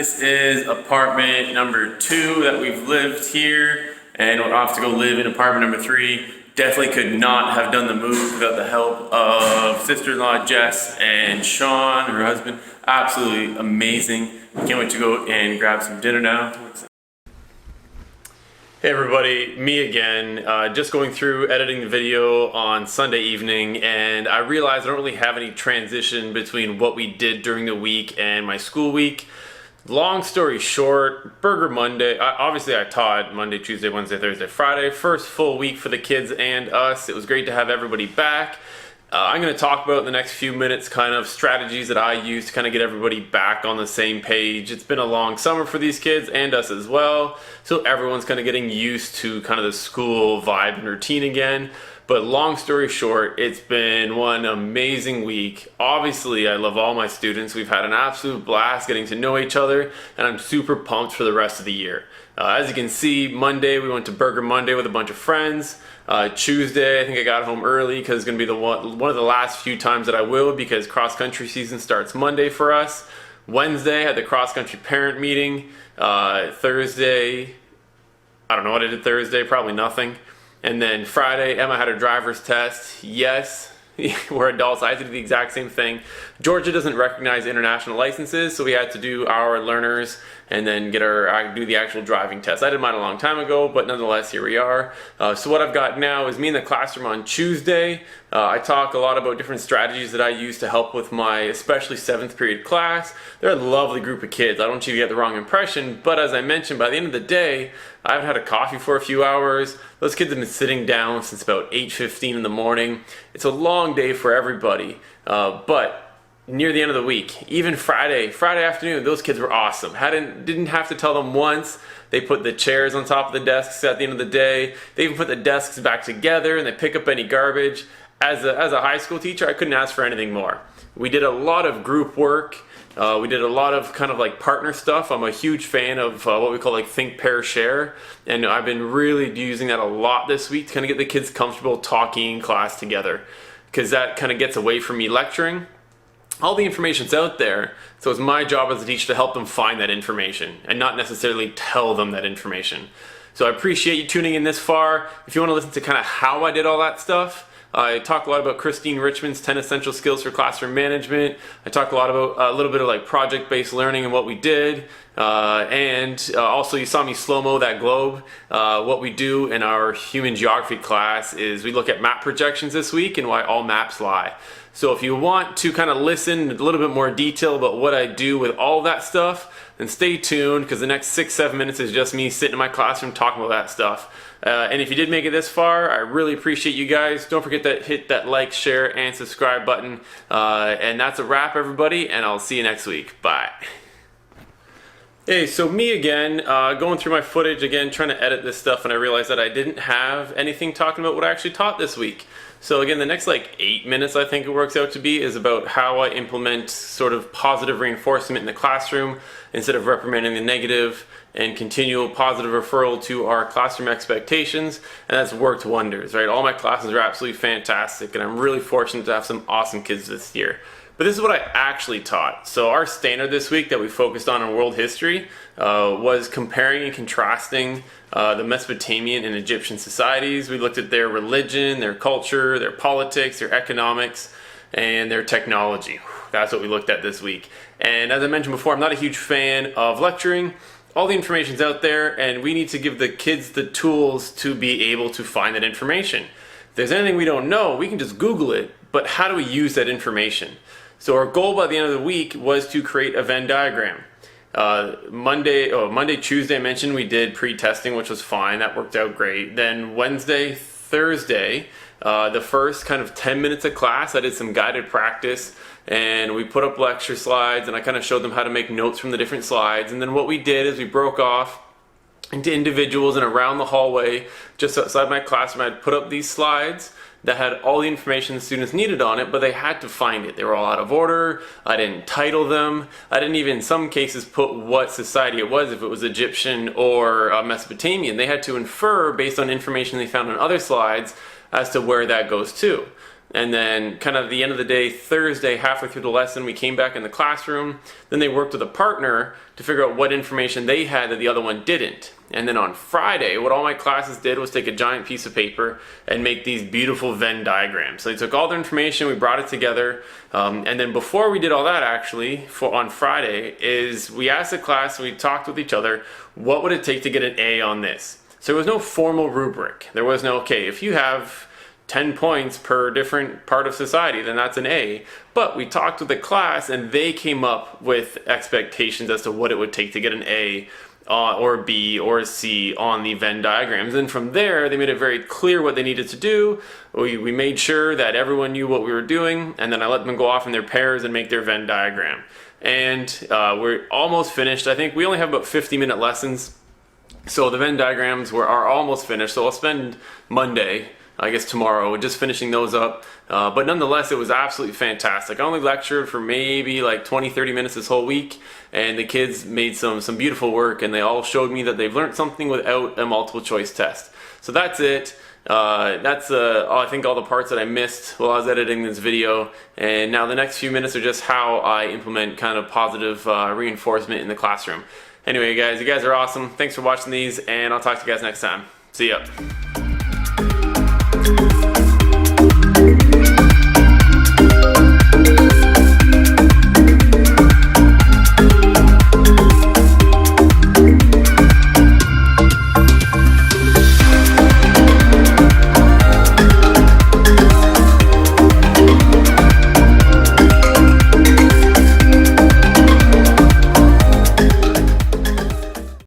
This is apartment number 2 that we've lived here, and we're off to go live in apartment number 3. Definitely could not have done the move without the help of sister-in-law Jess and Sean, her husband. Absolutely amazing. Can't wait to go and grab some dinner now. Hey everybody, me again. Just going through editing the video on Sunday evening, and I realized I don't really have any transition between what we did during the week and my school week. Long story short, Burger Monday. Obviously I taught Monday, Tuesday, Wednesday, Thursday, Friday. First full week for the kids and us. It was great to have everybody back. I'm going to talk about in the next few minutes kind of strategies that I use to kind of get everybody back on the same page. It's been a long summer for these kids and us as well, so everyone's kind of getting used to kind of the school vibe and routine again. But long story short, it's been one amazing week. Obviously, I love all my students. We've had an absolute blast getting to know each other, and I'm super pumped for the rest of the year. As you can see, Monday we went to Burger Monday with a bunch of friends. Tuesday, I think I got home early because it's going to be one of the last few times that I will, because cross-country season starts Monday for us. Wednesday, I had the cross-country parent meeting. Thursday, I don't know what I did Thursday, probably nothing. And then Friday, Emma had her driver's test. Yes, we're adults. I had to do the exact same thing. Georgia doesn't recognize international licenses, so we had to do our learners and then do the actual driving test. I did mine a long time ago, but nonetheless, here we are. So what I've got now is me in the classroom on Tuesday. I talk a lot about different strategies that I use to help with my especially 7th period class. They're a lovely group of kids. I don't want you to get the wrong impression, but as I mentioned, by the end of the day, I haven't had a coffee for a few hours. Those kids have been sitting down since about 8:15 in the morning. It's a long day for everybody, but near the end of the week, even Friday afternoon, those kids were awesome. Didn't have to tell them once. They put the chairs on top of the desks at the end of the day. They even put the desks back together, and they pick up any garbage. As a high school teacher, I couldn't ask for anything more. We did a lot of group work. We did a lot of kind of like partner stuff. I'm a huge fan of what we call like think, pair, share. And I've been really using that a lot this week to kind of get the kids comfortable talking in class together, because that kind of gets away from me lecturing. All the information's out there, so it's my job as a teacher to help them find that information and not necessarily tell them that information. So I appreciate you tuning in this far. If you want to listen to kind of how I did all that stuff, I talk a lot about Christine Richmond's 10 Essential Skills for Classroom Management. I talk a lot about a little bit of like project-based learning and what we did. Also you saw me slow-mo that globe. What we do in our human geography class is we look at map projections this week and why all maps lie. So if you want to kind of listen in a little bit more detail about what I do with all that stuff, then stay tuned, because the next 6-7 minutes is just me sitting in my classroom talking about that stuff. And if you did make it this far, I really appreciate you guys. Don't forget to hit that like, share, and subscribe button. And that's a wrap, everybody, and I'll see you next week. Bye. Hey, so me again, going through my footage again, trying to edit this stuff, and I realized that I didn't have anything talking about what I actually taught this week. So again, the next like 8 minutes, I think it works out to be, is about how I implement sort of positive reinforcement in the classroom instead of reprimanding the negative, and continual positive referral to our classroom expectations, and that's worked wonders, right? All my classes are absolutely fantastic, and I'm really fortunate to have some awesome kids this year. But this is what I actually taught. So our standard this week that we focused on in world history was comparing and contrasting the Mesopotamian and Egyptian societies. We looked at their religion, their culture, their politics, their economics, and their technology. That's what we looked at this week. And as I mentioned before, I'm not a huge fan of lecturing. All the information's out there, and we need to give the kids the tools to be able to find that information. If there's anything we don't know, we can just Google it, but how do we use that information? So our goal by the end of the week was to create a Venn diagram. Monday, Tuesday I mentioned we did pre-testing, which was fine. That worked out great. Then Wednesday, Thursday, the first kind of 10 minutes of class, I did some guided practice, and we put up lecture slides, and I kind of showed them how to make notes from the different slides. And then what we did is we broke off into individuals, and around the hallway, just outside my classroom, I'd put up these slides that had all the information the students needed on it, but they had to find it. They were all out of order. I didn't title them. I didn't even, in some cases, put what society it was, if it was Egyptian or Mesopotamian. They had to infer based on information they found on other slides as to where that goes to. And then kind of the end of the day, Thursday, halfway through the lesson, we came back in the classroom. Then they worked with a partner to figure out what information they had that the other one didn't. And then on Friday, what all my classes did was take a giant piece of paper and make these beautiful Venn diagrams. So they took all their information, we brought it together, and then before we did all that actually, on Friday, is we asked the class, we talked with each other, what would it take to get an A on this? So there was no formal rubric. There was no, okay, if you have 10 points per different part of society, then that's an A. But we talked with the class and they came up with expectations as to what it would take to get an A or a B or a C on the Venn diagrams. And from there, they made it very clear what they needed to do. We made sure that everyone knew what we were doing, and then I let them go off in their pairs and make their Venn diagram. And we're almost finished. I think we only have about 50-minute lessons. So the Venn diagrams are almost finished. So I'll spend Monday, I guess tomorrow, just finishing those up. But nonetheless, it was absolutely fantastic. I only lectured for maybe like 20-30 minutes this whole week, and the kids made some beautiful work, and they all showed me that they've learned something without a multiple choice test. So that's it. That's I think all the parts that I missed while I was editing this video, and now the next few minutes are just how I implement kind of positive reinforcement in the classroom. Anyway guys, you guys are awesome. Thanks for watching these, and I'll talk to you guys next time. See ya.